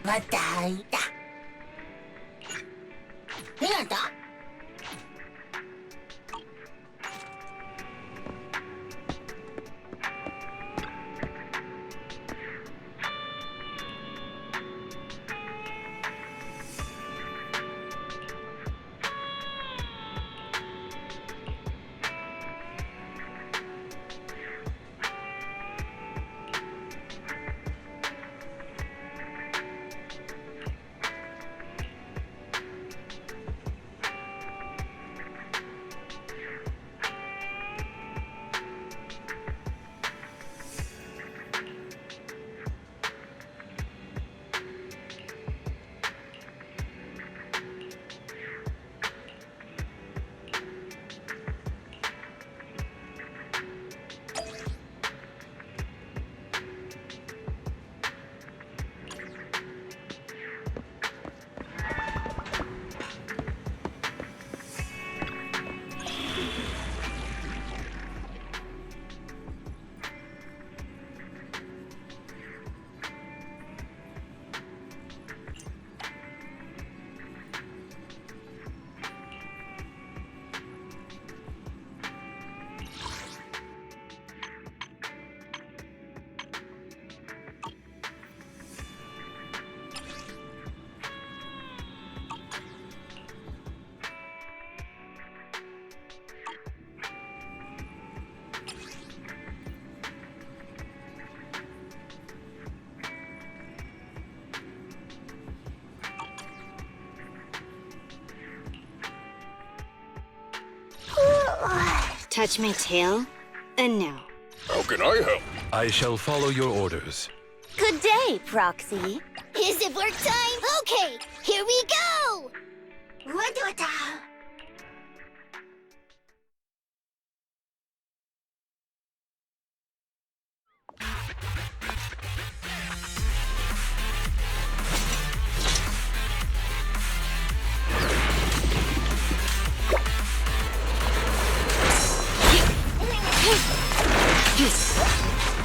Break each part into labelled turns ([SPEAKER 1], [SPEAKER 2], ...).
[SPEAKER 1] またいた。なんだ。
[SPEAKER 2] Touch my tail? No.
[SPEAKER 3] How can I help?
[SPEAKER 4] I shall follow your orders.
[SPEAKER 2] Good day, Proxy.
[SPEAKER 5] Is it work time? Okay, here we go!
[SPEAKER 1] わたわた。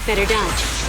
[SPEAKER 2] Better dodge.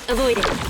[SPEAKER 2] Avoid it.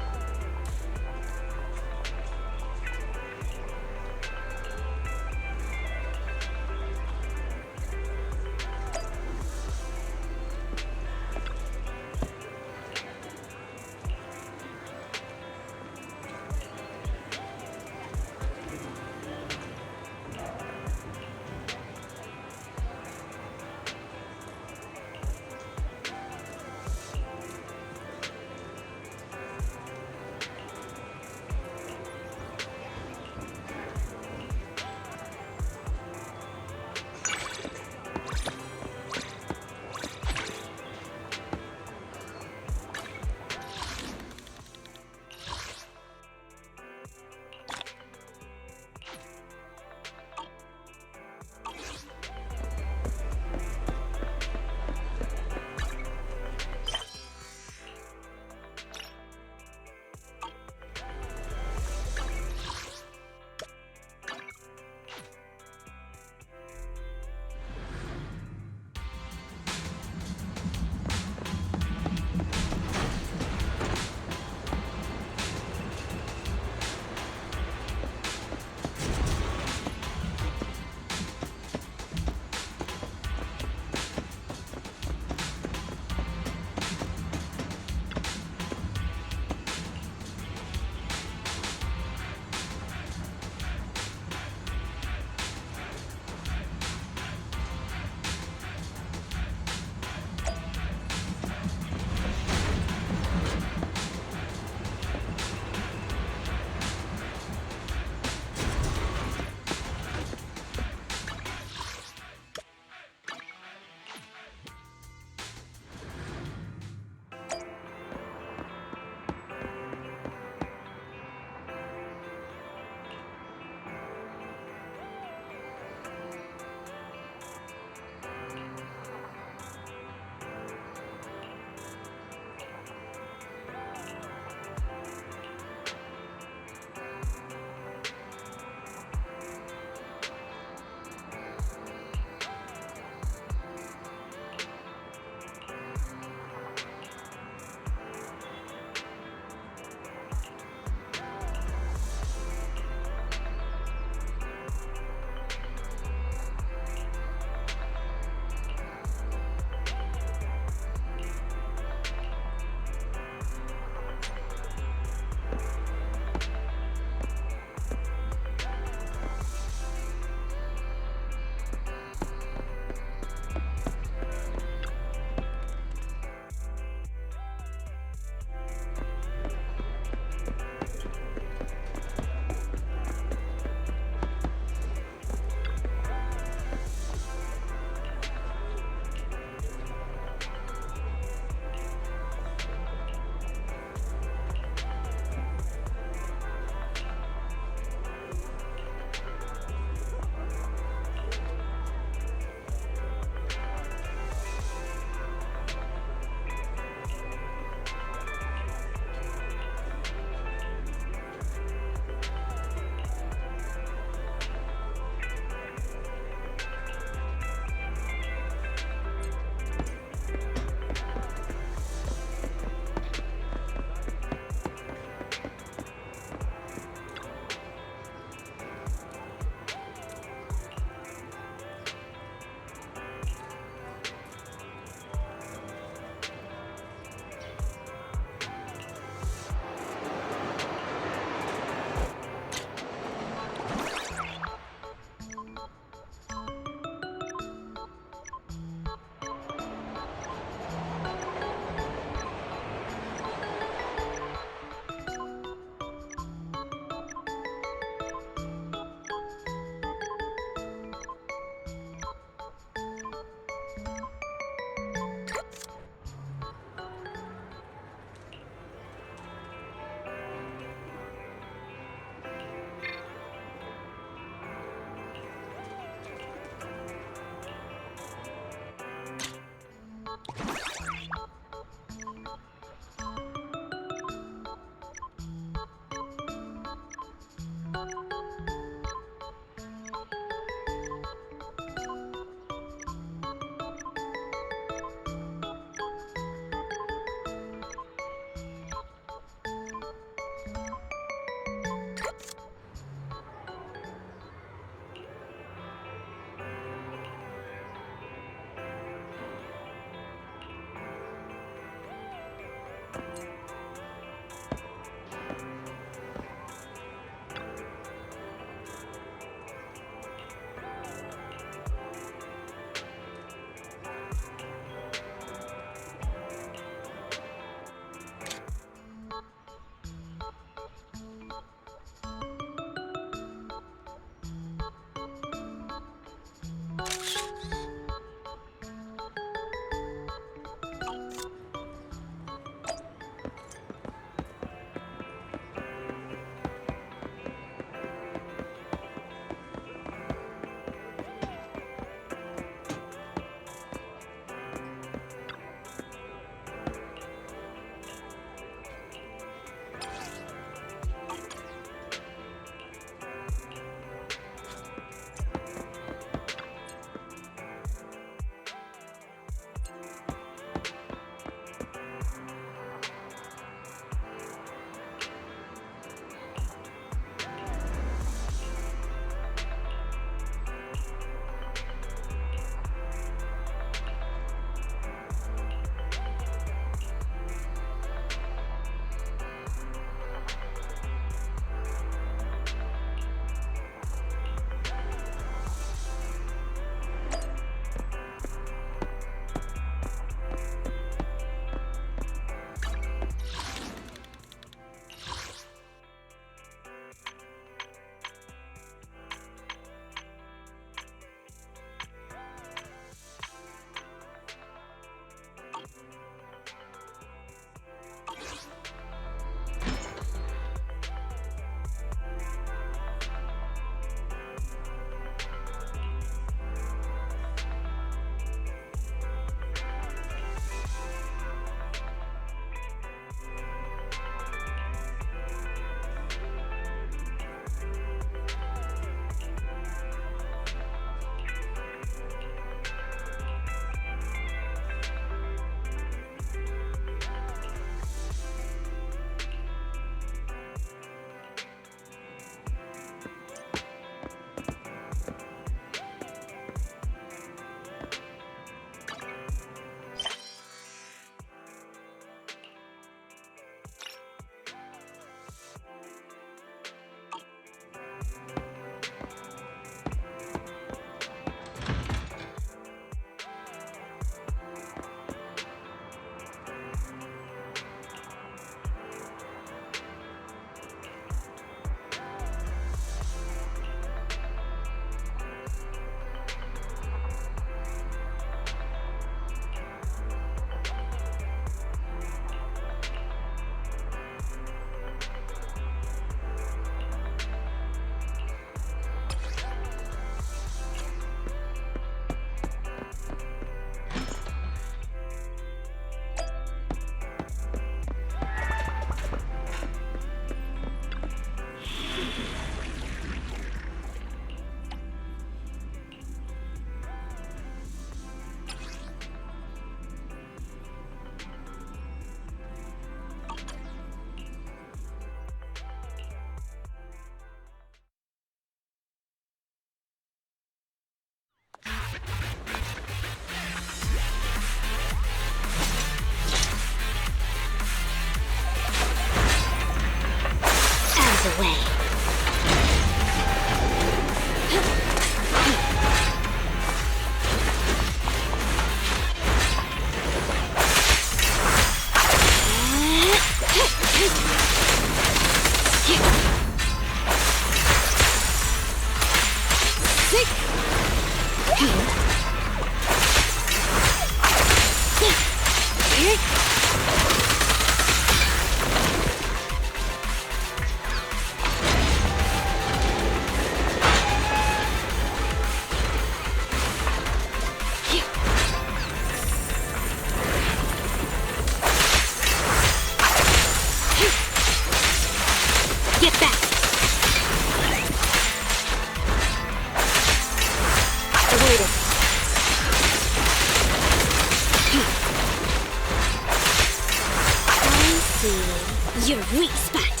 [SPEAKER 2] Weak spot.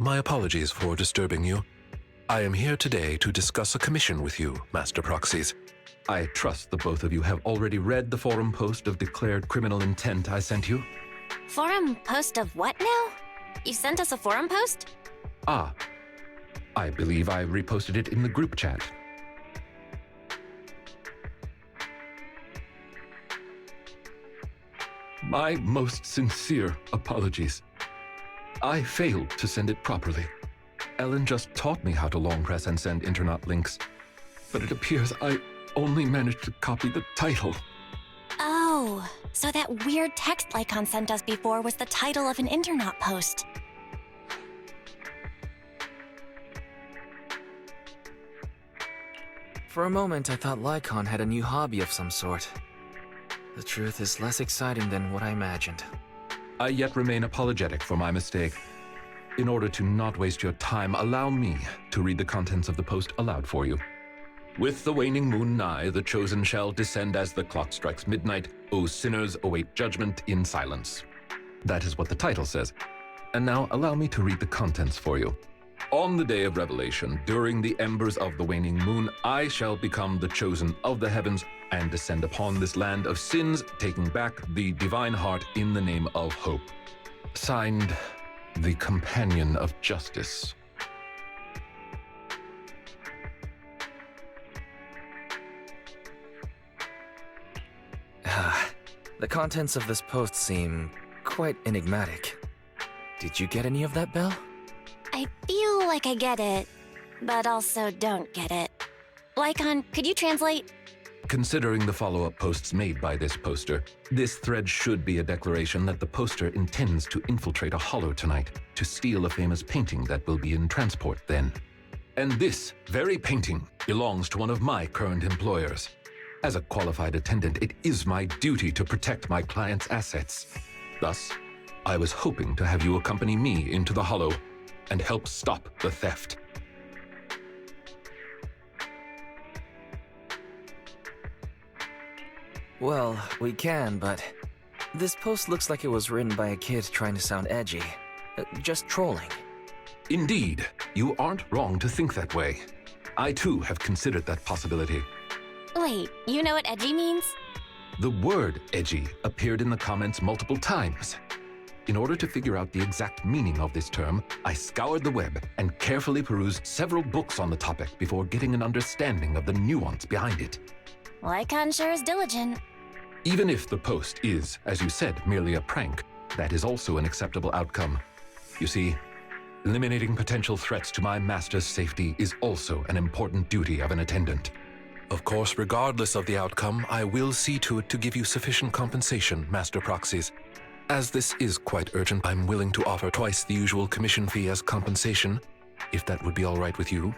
[SPEAKER 4] My apologies for disturbing you. I am here today to discuss a commission with you, Master Proxies. I trust the both of you have already read the forum post of declared criminal intent I sent you.
[SPEAKER 2] Forum post of what now? You sent us a forum post?
[SPEAKER 4] Ah, I believe I reposted it in the group chat. My most sincere apologies. I failed to send it properly. Ellen just taught me how to long press and send internet links, but it appears I only managed to copy the title.
[SPEAKER 3] Oh, so that weird text icon sent us before was the title of an internet post.
[SPEAKER 6] For a moment, I thought Lycon had a new hobby of some sort. The truth is less exciting than what I imagined.
[SPEAKER 4] I yet remain apologetic for my mistake. In order to not waste your time, allow me to read the contents of the post aloud for you. With the waning moon nigh, the chosen shall descend as the clock strikes midnight. O sinners, await judgment in silence. That is what the title says. And now allow me to read the contents for you. On the day of revelation, during the embers of the waning moon, I shall become the chosen of the heavens and descend upon this land of sins, taking back the divine heart in the name of hope. Signed, the Companion of Justice.
[SPEAKER 6] The contents of this post seem quite enigmatic. Did you get any of that, Belle?
[SPEAKER 3] I feel like I get it, but also don't get it. Lycon, could you translate?
[SPEAKER 4] Considering the follow-up posts made by this poster, this thread should be a declaration that the poster intends to infiltrate a hollow tonight to steal a famous painting that will be in transport then. And this very painting belongs to one of my current employers. As a qualified attendant, it is my duty to protect my client's assets. Thus, I was hoping to have you accompany me into the hollow and help stop the theft.
[SPEAKER 6] Well, we can, but this post looks like it was written by a kid trying to sound edgy. Just trolling.
[SPEAKER 4] Indeed, you aren't wrong to think that way. I too have considered that possibility.
[SPEAKER 3] Wait, you know what edgy means?
[SPEAKER 4] The word edgy appeared in the comments multiple times. In order to figure out the exact meaning of this term, I scoured the web and carefully perused several books on the topic before getting an understanding of the nuance behind it.
[SPEAKER 3] Lycon sure is diligent.
[SPEAKER 4] Even if the post is, as you said, merely a prank, that is also an acceptable outcome. You see, eliminating potential threats to my master's safety is also an important duty of an attendant. Of course, regardless of the outcome, I will see to it to give you sufficient compensation, Master Proxies. As this is quite urgent, I'm willing to offer twice the usual commission fee as compensation, if that would be all right with you.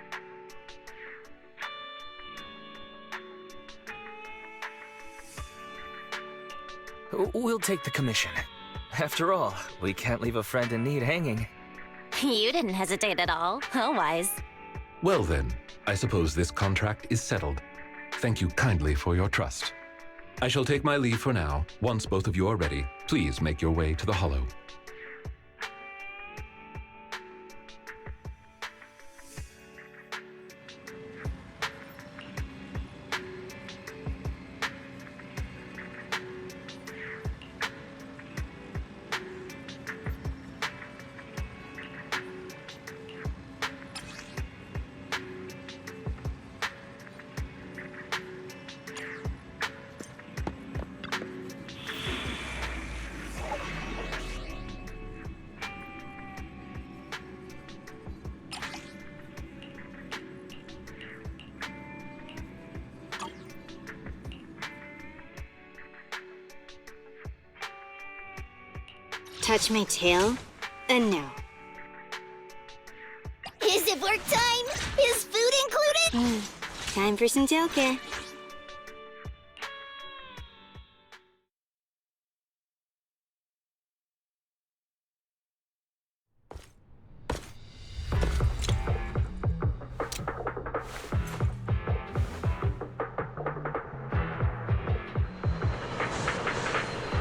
[SPEAKER 6] We'll take the commission. After all, we can't leave a friend in need hanging.
[SPEAKER 3] You didn't hesitate at all. How wise.
[SPEAKER 4] Well then, I suppose this contract is settled. Thank you kindly for your trust. I shall take my leave for now. Once both of you are ready, please make your way to the hollow.
[SPEAKER 2] Touch my tail, and no.
[SPEAKER 5] Is it work time? Is food included?
[SPEAKER 2] Time for some tail care.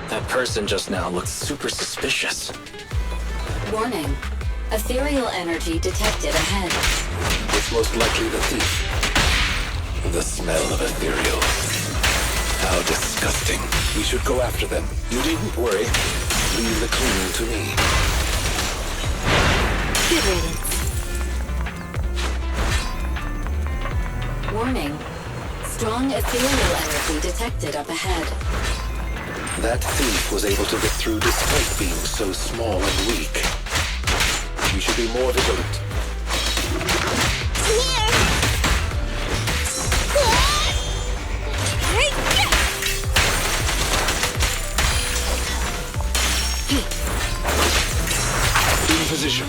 [SPEAKER 6] That person just now looked super suspicious.
[SPEAKER 7] Warning. Ethereal energy detected ahead.
[SPEAKER 4] It's most likely the thief. The smell of ethereal. How disgusting. We should go after them. You needn't worry. Leave the cleaning to me.
[SPEAKER 3] Good riddance.
[SPEAKER 7] Warning. Strong ethereal energy detected up ahead.
[SPEAKER 4] That thief was able to get through despite being so small and weak. We should be more vigilant.
[SPEAKER 5] Here!
[SPEAKER 4] In position.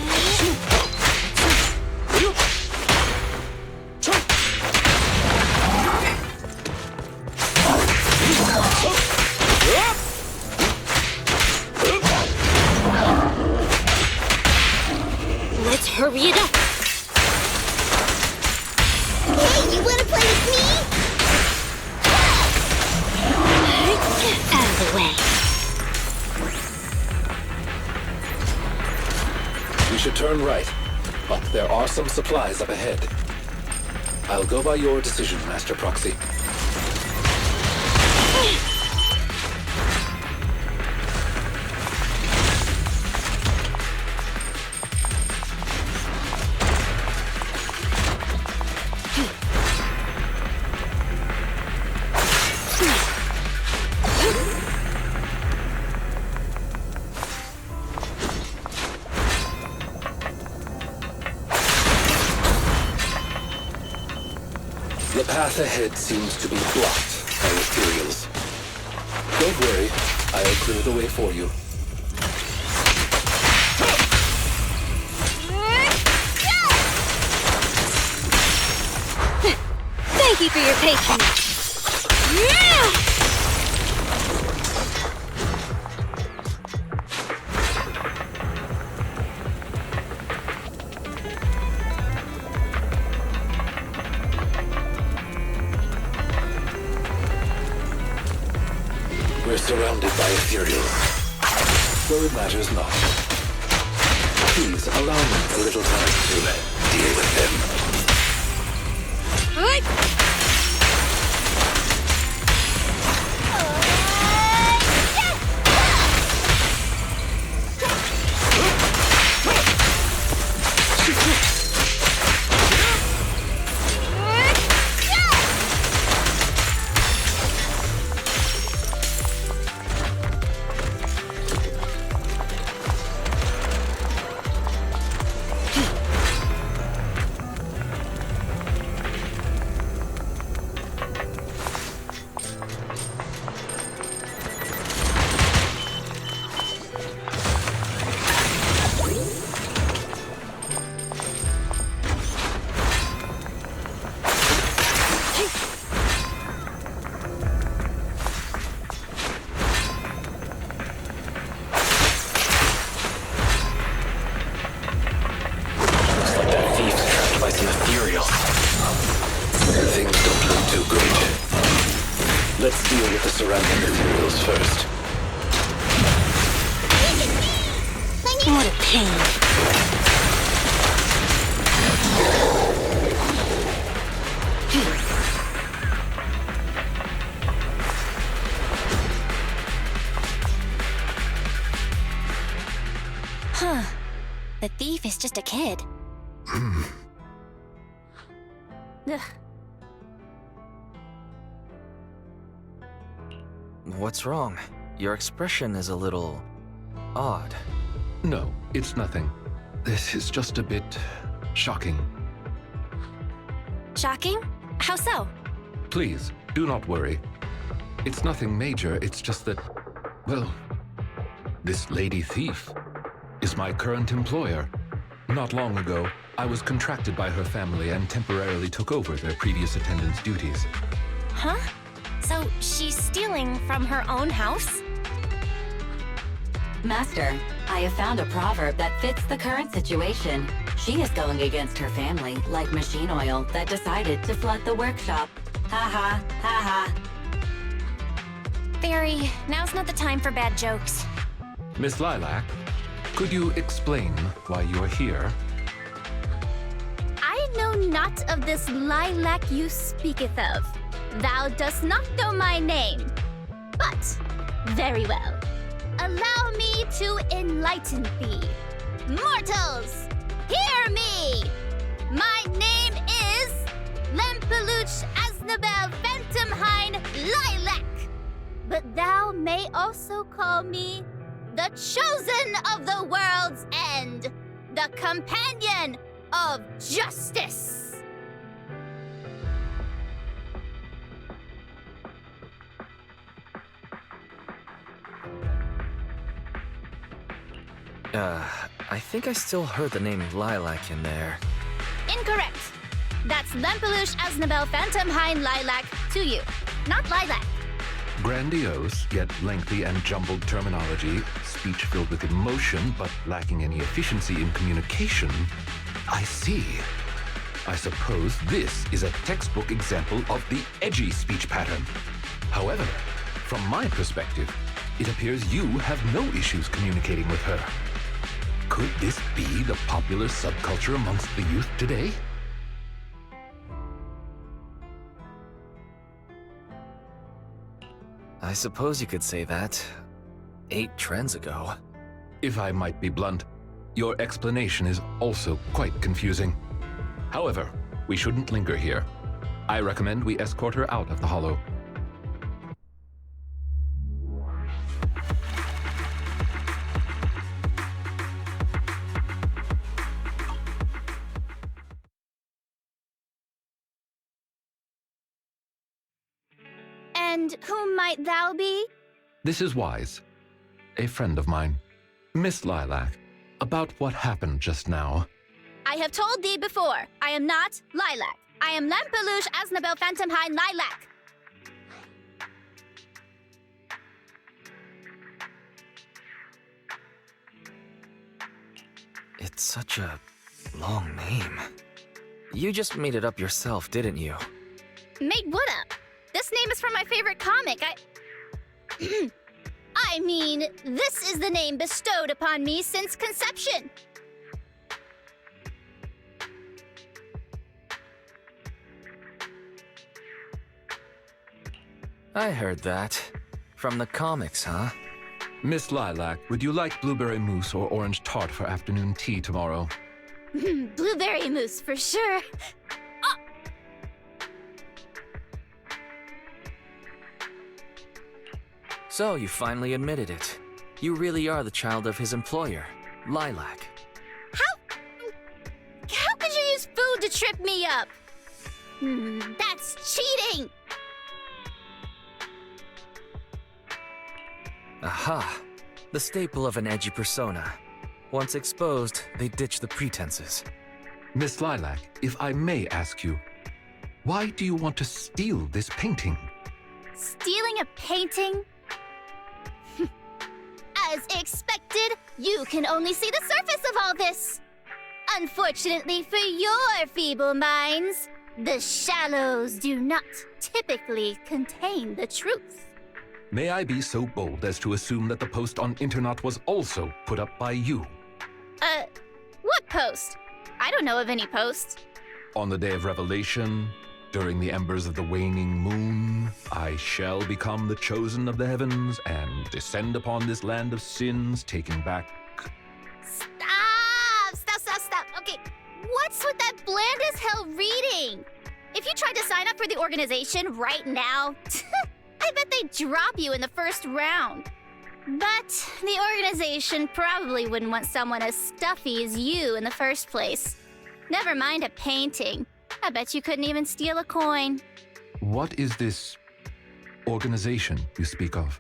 [SPEAKER 3] Let's hurry it up.
[SPEAKER 5] Hey, you wanna play with me?
[SPEAKER 3] Out of the way.
[SPEAKER 4] We should turn right, but there are some supplies up ahead. I'll go by your decision, Master Proxy. The path ahead seems to be blocked by ethereals. Don't worry, I'll clear the way for you.
[SPEAKER 3] Thank you for your patience.
[SPEAKER 4] We're surrounded by ethereals, so it matters not. Please allow me a little time to deal with them. Let's deal with the surrounding materials first.
[SPEAKER 3] What a pain.
[SPEAKER 2] Huh. The thief is just a kid. Ugh.
[SPEAKER 6] What's wrong? Your expression is a little odd.
[SPEAKER 4] No, it's nothing. This is just a bit shocking.
[SPEAKER 2] Shocking? How so?
[SPEAKER 4] Please, do not worry. It's nothing major, it's just that, well, this lady thief is my current employer. Not long ago, I was contracted by her family and temporarily took over their previous attendant's duties.
[SPEAKER 2] Huh? So she's stealing from her own house?
[SPEAKER 7] Master, I have found a proverb that fits the current situation. She is going against her family, like machine oil that decided to flood the workshop. Ha ha, ha ha.
[SPEAKER 2] Fairy, now's not the time for bad jokes.
[SPEAKER 4] Miss Lilac, Could you explain why you are here?
[SPEAKER 5] I know not of this lilac you speaketh of. Thou dost not know my name. But, very well. Allow me to enlighten thee. Mortals, hear me! My name is Lempeluch Aznabel Phantomhine Lilac. But thou may also call me the chosen of the world's end, the companion of justice.
[SPEAKER 6] I think I still heard the name Lilac in there.
[SPEAKER 5] Incorrect. That's Lempeluch Aznabel Phantomhine Lilac to you, not Lilac.
[SPEAKER 4] Grandiose, yet lengthy and jumbled terminology, speech filled with emotion but lacking any efficiency in communication. I see. I suppose this is a textbook example of the edgy speech pattern. However, from my perspective, it appears you have no issues communicating with her. Could this be the popular subculture amongst the youth today?
[SPEAKER 6] I suppose you could say that. 8 trends ago.
[SPEAKER 4] If I might be blunt, your explanation is also quite confusing. However, we shouldn't linger here. I recommend we escort her out of the hollow.
[SPEAKER 5] And whom might thou be?
[SPEAKER 4] This is Wise, a friend of mine. Miss Lilac, about what happened just now.
[SPEAKER 5] I have told thee before, I am not Lilac. I am Lempeluch Aznabel Phantomhine Lilac.
[SPEAKER 6] It's such a long name. You just made it up yourself, didn't you?
[SPEAKER 5] Made what up? This name is from my favorite comic. I mean, this is the name bestowed upon me since conception.
[SPEAKER 6] I heard that. From the comics, huh?
[SPEAKER 4] Miss Lilac, would you like blueberry mousse or orange tart for afternoon tea tomorrow?
[SPEAKER 5] Blueberry mousse for sure.
[SPEAKER 6] So you admitted it. You really are the child of his employer, Lilac.
[SPEAKER 5] How could you use food to trip me up? That's cheating!
[SPEAKER 6] Aha! The staple of an edgy persona. Once exposed, they ditch the pretenses.
[SPEAKER 4] Miss Lilac, if I may ask you, why do you want to steal this painting?
[SPEAKER 5] Stealing a painting? As expected, you can only see the surface of all this. Unfortunately for your feeble minds, the shallows do not typically contain the truth.
[SPEAKER 4] May I be so bold as to assume that the post on internet was also put up by you?
[SPEAKER 5] What post? I don't know of any posts.
[SPEAKER 4] On the day of revelation, during the embers of the waning moon, I shall become the chosen of the heavens and descend upon this land of sins, taking back...
[SPEAKER 5] Stop. Okay, what's with that bland as hell reading? If you tried to sign up for the organization right now, I bet they'd drop you in the first round. But the organization probably wouldn't want someone as stuffy as you in the first place. Never mind a painting. I bet you couldn't even steal a coin.
[SPEAKER 4] What is this organization you speak of?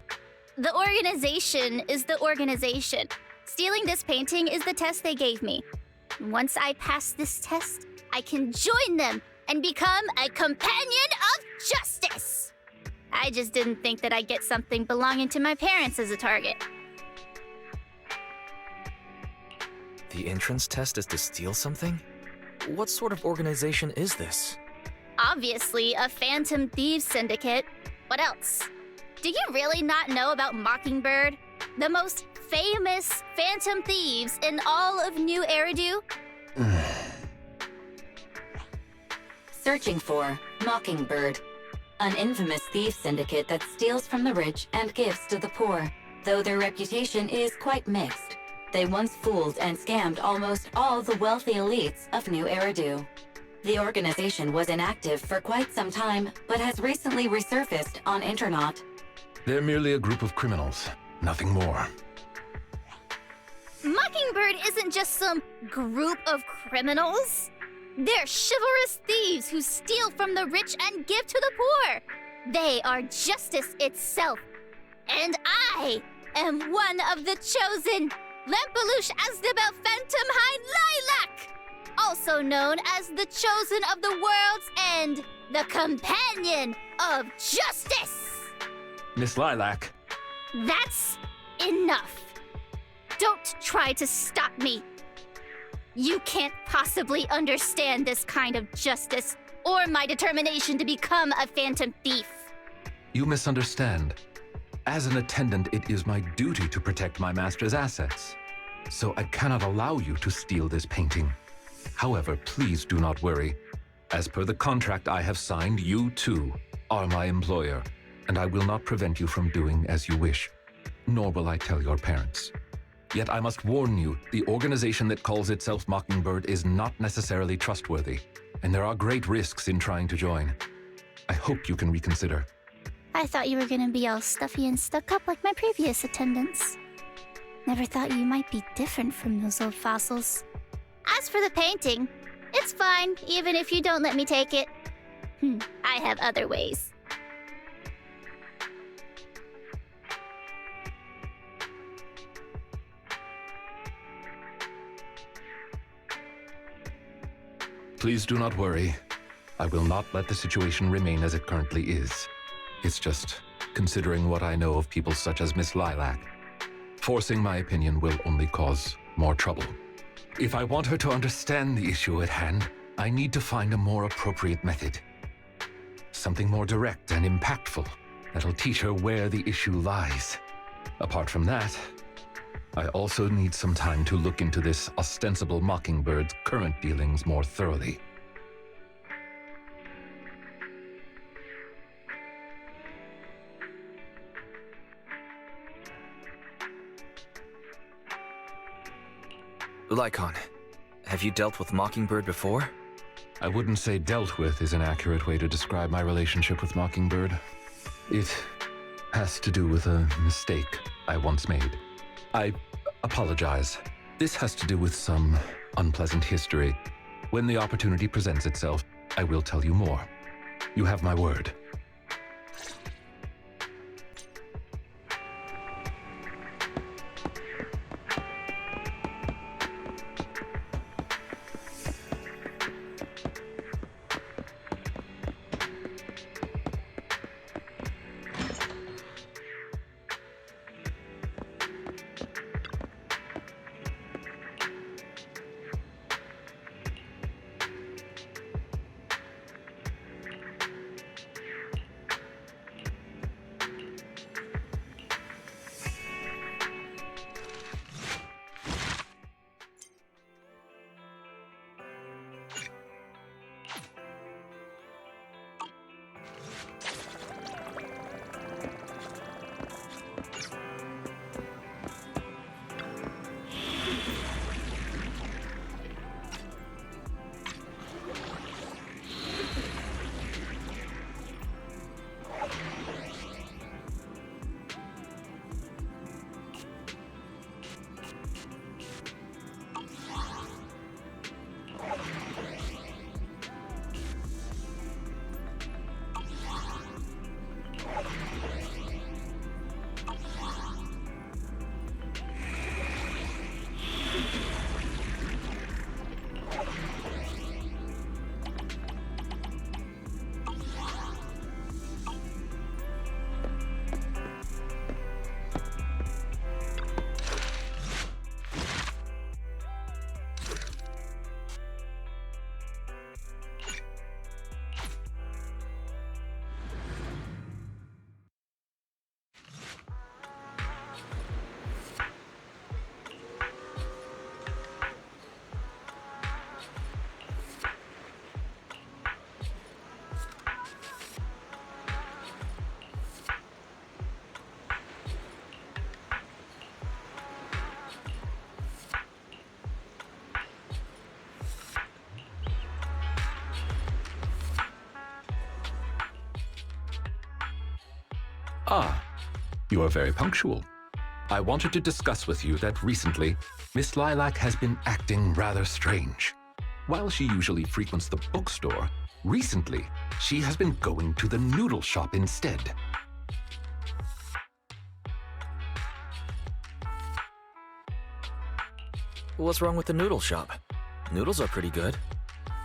[SPEAKER 5] The organization is the organization. Stealing this painting is the test they gave me. Once I pass this test, I can join them and become a companion of justice. I just didn't think that I'd get something belonging to my parents as a target.
[SPEAKER 6] The entrance test is to steal something? What sort of organization is this?
[SPEAKER 5] Obviously, a phantom thieves syndicate. What else? Do you really not know about Mockingbird? The most famous phantom thieves in all of New Eridu?
[SPEAKER 7] Searching for Mockingbird, an infamous thief syndicate that steals from the rich and gives to the poor. Though their reputation is quite mixed, they once fooled and scammed almost all the wealthy elites of New Eridu. The organization was inactive for quite some time, but has recently resurfaced on Internet.
[SPEAKER 4] They're merely a group of criminals, nothing more.
[SPEAKER 5] Mockingbird isn't just some group of criminals. They're chivalrous thieves who steal from the rich and give to the poor. They are justice itself. And I am one of the chosen, Lempeluche Asdabel Phantom Hind Lilac, also known as the chosen of the world's end, the companion of justice.
[SPEAKER 4] Miss Lilac.
[SPEAKER 5] That's enough. Don't try to stop me. You can't possibly understand this kind of justice or my determination to become a phantom thief.
[SPEAKER 4] You misunderstand. As an attendant, it is my duty to protect my master's assets. So I cannot allow you to steal this painting. However, please do not worry. As per the contract I have signed, you too are my employer, and I will not prevent you from doing as you wish, nor will I tell your parents. Yet I must warn you, the organization that calls itself Mockingbird is not necessarily trustworthy, and there are great risks in trying to join. I hope you can reconsider.
[SPEAKER 5] I thought you were gonna be all stuffy and stuck up like my previous attendants. Never thought you might be different from those old fossils. As for the painting, it's fine, even if you don't let me take it. I have other ways.
[SPEAKER 4] Please do not worry. I will not let the situation remain as it currently is. It's just considering what I know of people such as Miss Lilac. Forcing my opinion will only cause more trouble. If I want her to understand the issue at hand, I need to find a more appropriate method. Something more direct and impactful that'll teach her where the issue lies. Apart from that, I also need some time to look into this ostensible Mockingbird's current dealings more thoroughly.
[SPEAKER 6] Lycon, have you dealt with Mockingbird before?
[SPEAKER 4] I wouldn't say dealt with is an accurate way to describe my relationship with Mockingbird. It has to do with a mistake I once made. I apologize. This has to do with some unpleasant history. When the opportunity presents itself, I will tell you more. You have my word. Ah, you are very punctual. I wanted to discuss with you that recently, Miss Lilac has been acting rather strange. While she usually frequents the bookstore, recently, she has been going to the noodle shop instead.
[SPEAKER 6] What's wrong with the noodle shop? Noodles are pretty good.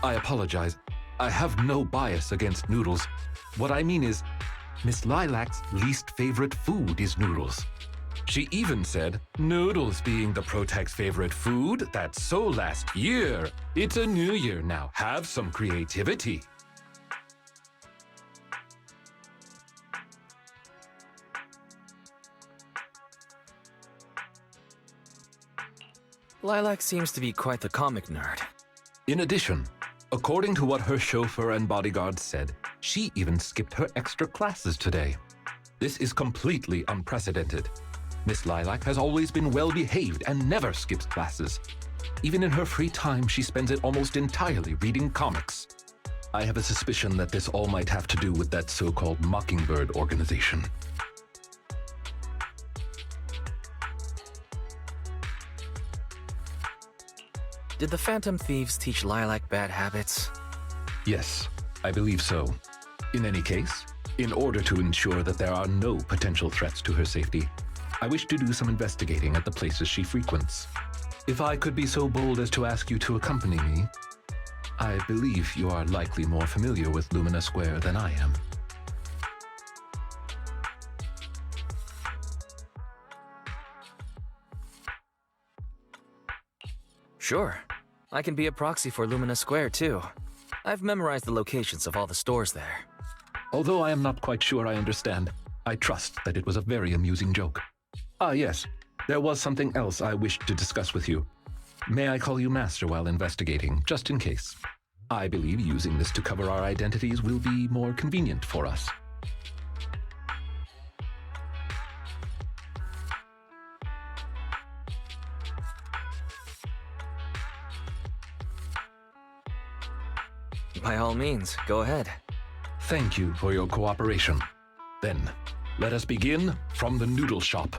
[SPEAKER 4] I apologize. I have no bias against noodles. What I mean is, Miss Lilac's least favorite food is noodles. She even said, noodles being the Protag's favorite food, that's so last year. It's a new year now. Have some creativity.
[SPEAKER 6] Lilac seems to be quite the comic nerd.
[SPEAKER 4] In addition, according to what her chauffeur and bodyguards said, she even skipped her extra classes today. This is completely unprecedented. Miss Lilac has always been well-behaved and never skips classes. Even in her free time, she spends it almost entirely reading comics. I have a suspicion that this all might have to do with that so-called Mockingbird organization.
[SPEAKER 6] Did the Phantom Thieves teach Lilac bad habits?
[SPEAKER 4] Yes, I believe so. In any case, in order to ensure that there are no potential threats to her safety, I wish to do some investigating at the places she frequents. If I could be so bold as to ask you to accompany me, I believe you are likely more familiar with Lumina Square than I am.
[SPEAKER 6] Sure. I can be a proxy for Lumina Square, too. I've memorized the locations of all the stores there.
[SPEAKER 4] Although I am not quite sure I understand, I trust that it was a very amusing joke. Ah, yes. There was something else I wished to discuss with you. May I call you Master while investigating, just in case? I believe using this to cover our identities will be more convenient for us.
[SPEAKER 6] By all means, go ahead.
[SPEAKER 4] Thank you for your cooperation. Then, let us begin from the noodle shop.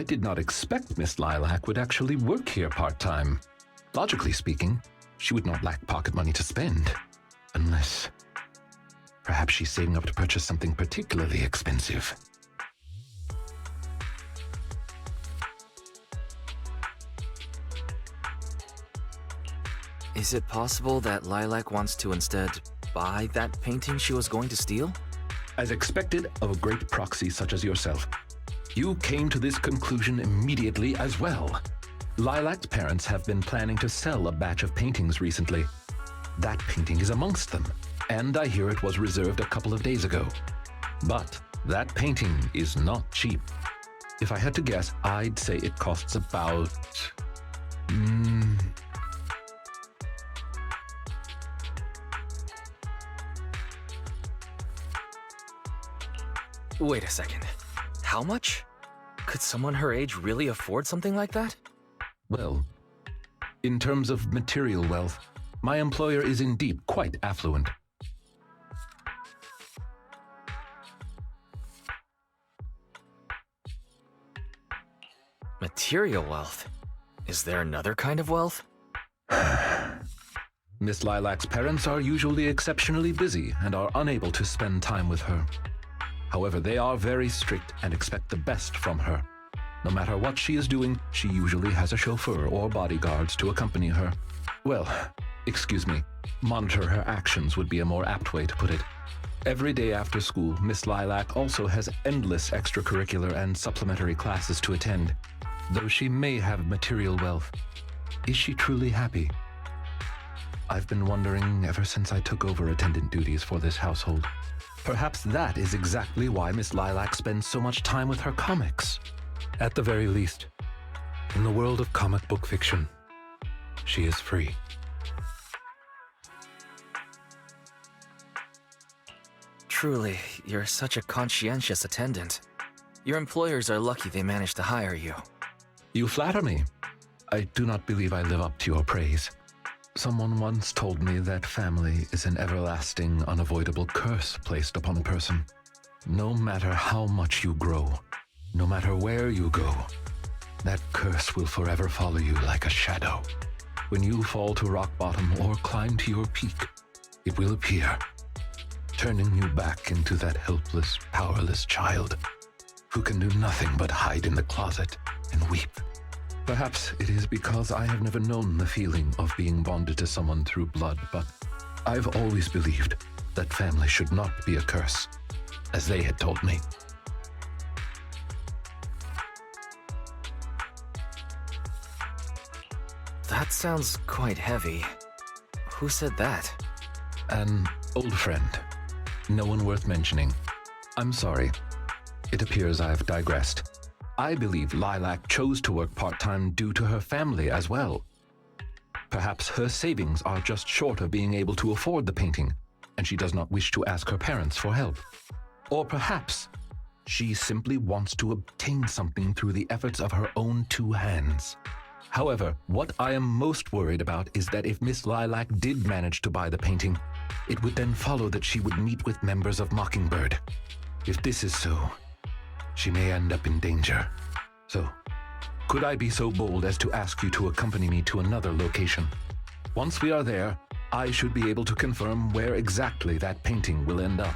[SPEAKER 4] I did not expect Miss Lilac would actually work here part-time. Logically speaking, she would not lack pocket money to spend. Unless... perhaps she's saving up to purchase something particularly expensive.
[SPEAKER 6] Is it possible that Lilac wants to instead buy that painting she was going to steal?
[SPEAKER 4] As expected of a great proxy such as yourself, you came to this conclusion immediately as well. Lilac's parents have been planning to sell a batch of paintings recently. That painting is amongst them, and I hear it was reserved a couple of days ago. But that painting is not cheap. If I had to guess, I'd say it costs about...
[SPEAKER 6] Wait a second. How much? Could someone her age really afford something like that?
[SPEAKER 4] Well, in terms of material wealth, my employer is indeed quite affluent.
[SPEAKER 6] Material wealth? Is there another kind of wealth?
[SPEAKER 4] Miss Lilac's parents are usually exceptionally busy and are unable to spend time with her. However, they are very strict and expect the best from her. No matter what she is doing, she usually has a chauffeur or bodyguards to accompany her. Well, excuse me, monitor her actions would be a more apt way to put it. Every day after school, Miss Lilac also has endless extracurricular and supplementary classes to attend. Though she may have material wealth, is she truly happy? I've been wondering ever since I took over attendant duties for this household. Perhaps that is exactly why Miss Lilac spends so much time with her comics. At the very least, in the world of comic book fiction, she is free.
[SPEAKER 6] Truly, you're such a conscientious attendant. Your employers are lucky they managed to hire you.
[SPEAKER 4] You flatter me. I do not believe I live up to your praise. Someone once told me that family is an everlasting, unavoidable curse placed upon a person. No matter how much you grow, no matter where you go, that curse will forever follow you like a shadow. When you fall to rock bottom or climb to your peak, it will appear, turning you back into that helpless, powerless child who can do nothing but hide in the closet and weep. Perhaps it is because I have never known the feeling of being bonded to someone through blood, but I've always believed that family should not be a curse, as they had told me.
[SPEAKER 6] That sounds quite heavy. Who said that?
[SPEAKER 4] An old friend. No one worth mentioning. I'm sorry. It appears I've digressed. I believe Lilac chose to work part-time due to her family as well. Perhaps her savings are just short of being able to afford the painting, and she does not wish to ask her parents for help. Or perhaps she simply wants to obtain something through the efforts of her own two hands. However, what I am most worried about is that if Miss Lilac did manage to buy the painting, it would then follow that she would meet with members of Mockingbird. If this is so, she may end up in danger. So, could I be so bold as to ask you to accompany me to another location? Once we are there, I should be able to confirm where exactly that painting will end up.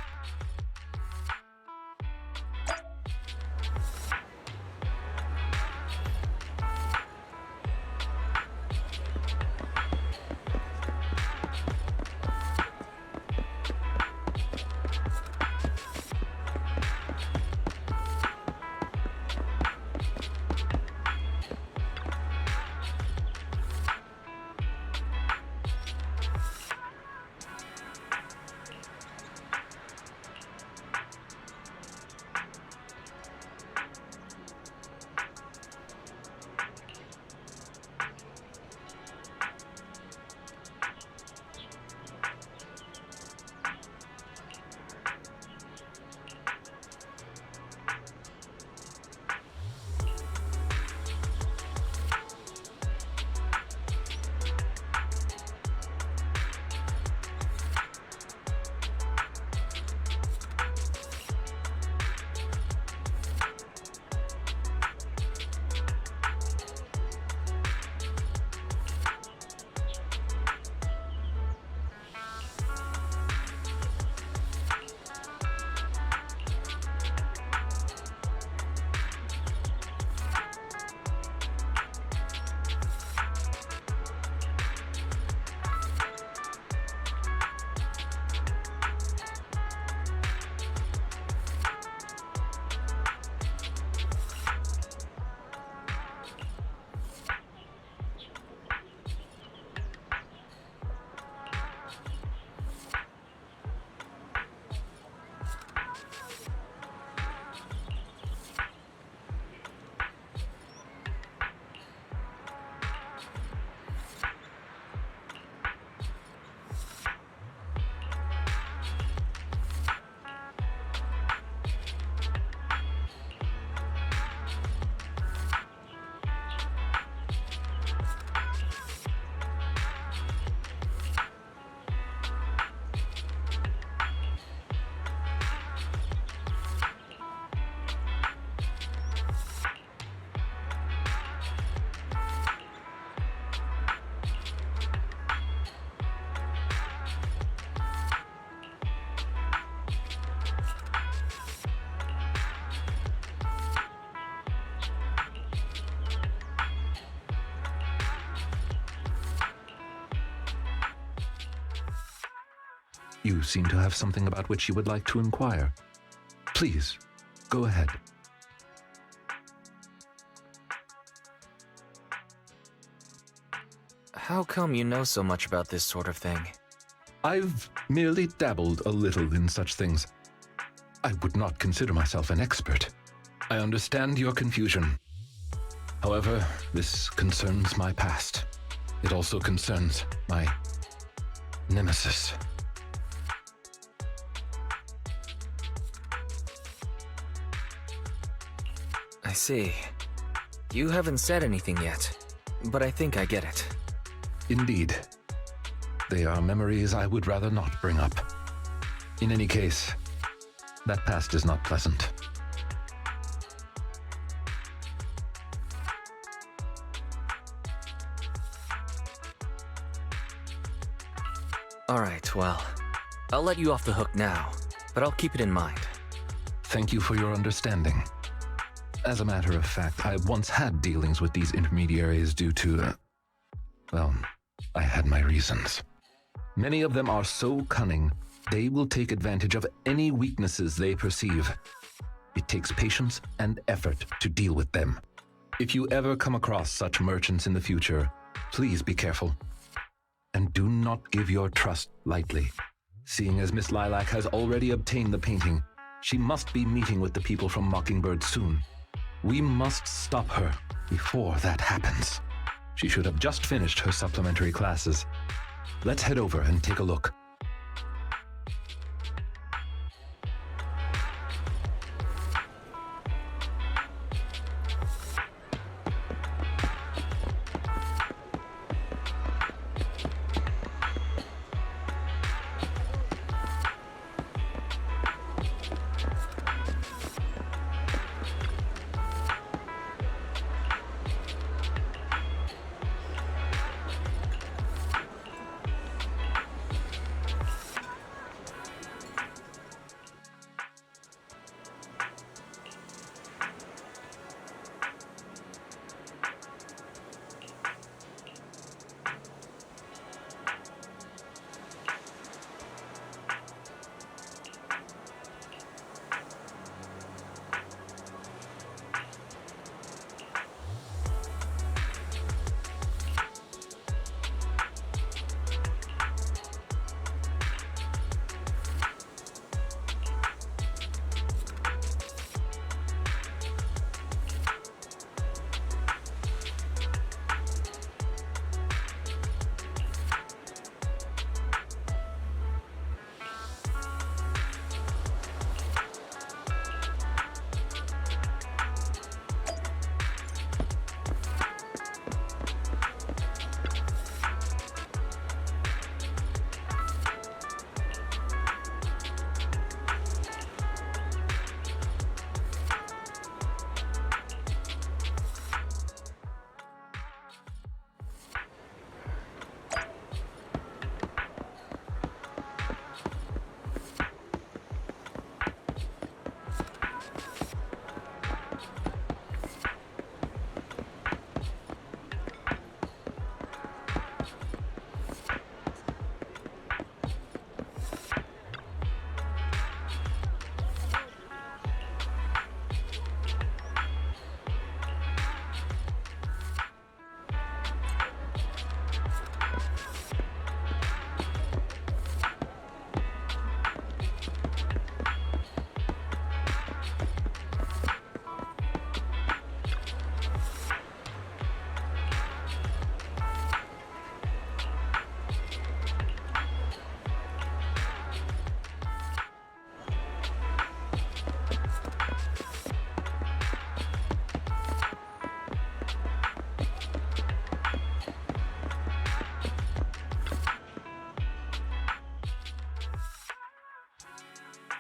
[SPEAKER 4] You seem to have something about which you would like to inquire. Please, go ahead.
[SPEAKER 6] How come you know so much about this sort of thing?
[SPEAKER 4] I've merely dabbled a little in such things. I would not consider myself an expert. I understand your confusion. However, this concerns my past. It also concerns my nemesis.
[SPEAKER 6] I see. You haven't said anything yet, but I think I get it.
[SPEAKER 4] Indeed. They are memories I would rather not bring up. In any case, that past is not pleasant.
[SPEAKER 6] Alright, well, I'll let you off the hook now, but I'll keep it in mind.
[SPEAKER 4] Thank you for your understanding. As a matter of fact, I once had dealings with these intermediaries due to, well, I had my reasons. Many of them are so cunning, they will take advantage of any weaknesses they perceive. It takes patience and effort to deal with them. If you ever come across such merchants in the future, please be careful. And do not give your trust lightly. Seeing as Miss Lilac has already obtained the painting, she must be meeting with the people from Mockingbird soon. We must stop her before that happens. She should have just finished her supplementary classes. Let's head over and take a look.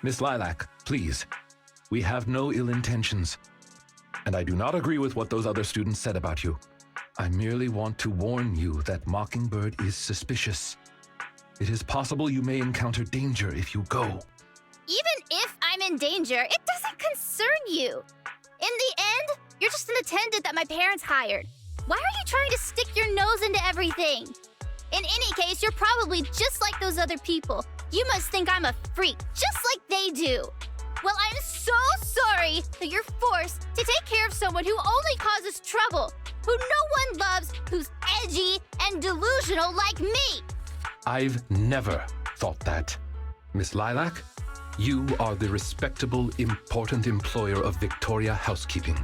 [SPEAKER 4] Miss Lilac, please. We have no ill intentions. And I do not agree with what those other students said about you. I merely want to warn you that Mockingbird is suspicious. It is possible you may encounter danger if you go.
[SPEAKER 5] Even if I'm in danger, it doesn't concern you. In the end, you're just an attendant that my parents hired. Why are you trying to stick your nose into everything? In any case, you're probably just like those other people. You must think I'm a freak, just like they do. Well, I'm so sorry that you're forced to take care of someone who only causes trouble, who no one loves, who's edgy and delusional like me.
[SPEAKER 4] I've never thought that. Miss Lilac, you are the respectable, important employer of Victoria Housekeeping.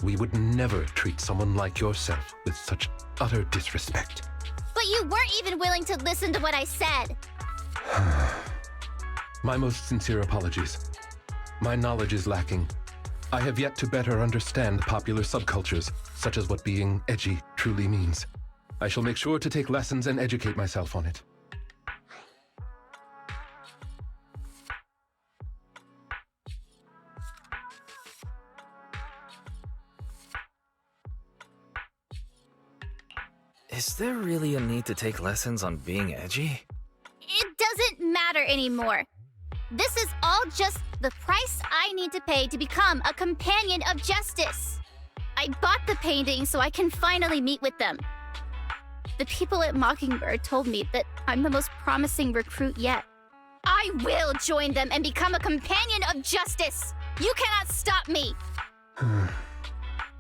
[SPEAKER 4] We would never treat someone like yourself with such utter disrespect.
[SPEAKER 5] But you weren't even willing to listen to what I said.
[SPEAKER 4] My most sincere apologies. My knowledge is lacking. I have yet to better understand popular subcultures, such as what being edgy truly means. I shall make sure to take lessons and educate myself on it.
[SPEAKER 6] Is there really a need to take lessons on being edgy?
[SPEAKER 5] It doesn't matter anymore. This is all just the price I need to pay to become a companion of justice. I bought the painting so I can finally meet with them. The people at Mockingbird told me that I'm the most promising recruit yet. I will join them and become a companion of justice. You cannot stop me.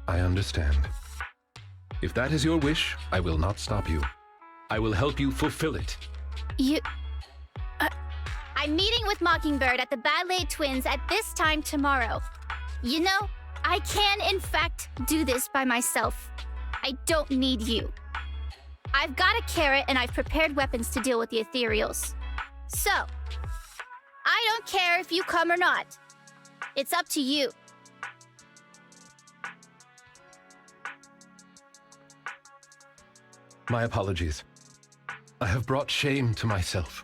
[SPEAKER 4] I understand. If that is your wish, I will not stop you. I will help you fulfill it.
[SPEAKER 5] I'm meeting with Mockingbird at the Ballet Twins at this time tomorrow. You know, I can in fact do this by myself. I don't need you. I've got a carrot and I've prepared weapons to deal with the ethereals. So, I don't care if you come or not. It's up to you.
[SPEAKER 4] My apologies. I have brought shame to myself.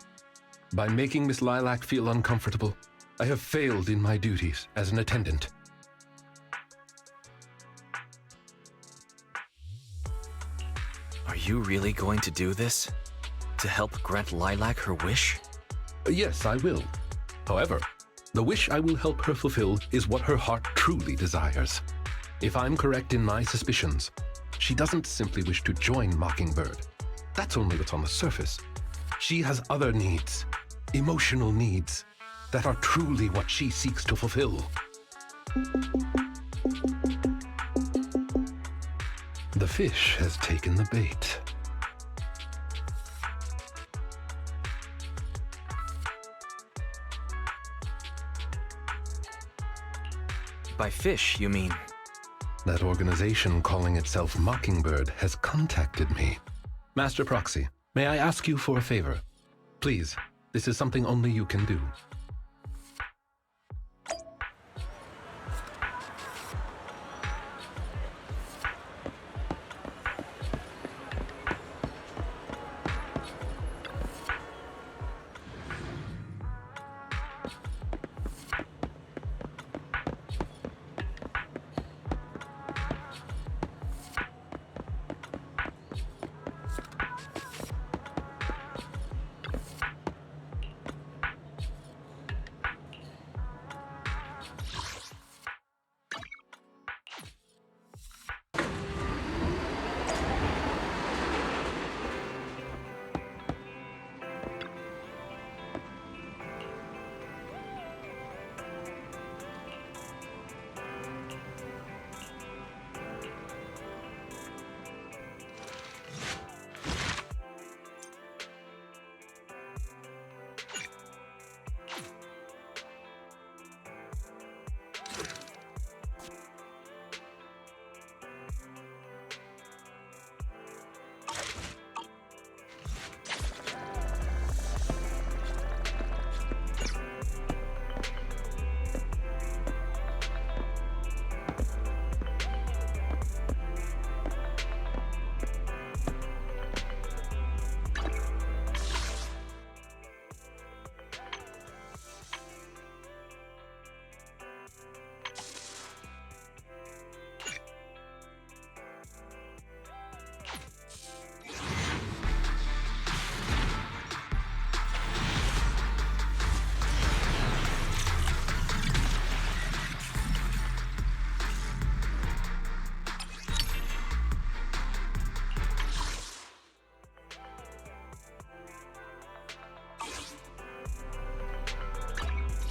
[SPEAKER 4] By making Miss Lilac feel uncomfortable, I have failed in my duties as an attendant.
[SPEAKER 6] Are you really going to do this? To help grant Lilac her wish?
[SPEAKER 4] Yes, I will. However, the wish I will help her fulfill is what her heart truly desires. If I'm correct in my suspicions, she doesn't simply wish to join Mockingbird. That's only what's on the surface. She has other needs, emotional needs, that are truly what she seeks to fulfill. The fish has taken the bait.
[SPEAKER 6] By fish, you mean?
[SPEAKER 4] That organization calling itself Mockingbird has contacted me. Master Proxy, may I ask you for a favor? Please, this is something only you can do.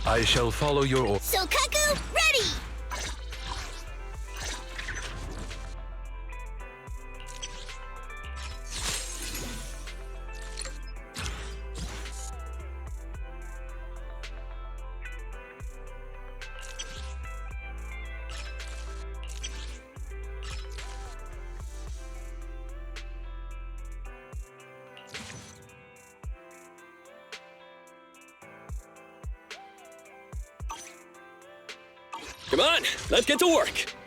[SPEAKER 4] I shall follow your order.
[SPEAKER 5] Sokaku, ready!
[SPEAKER 8] Come on, let's get to work.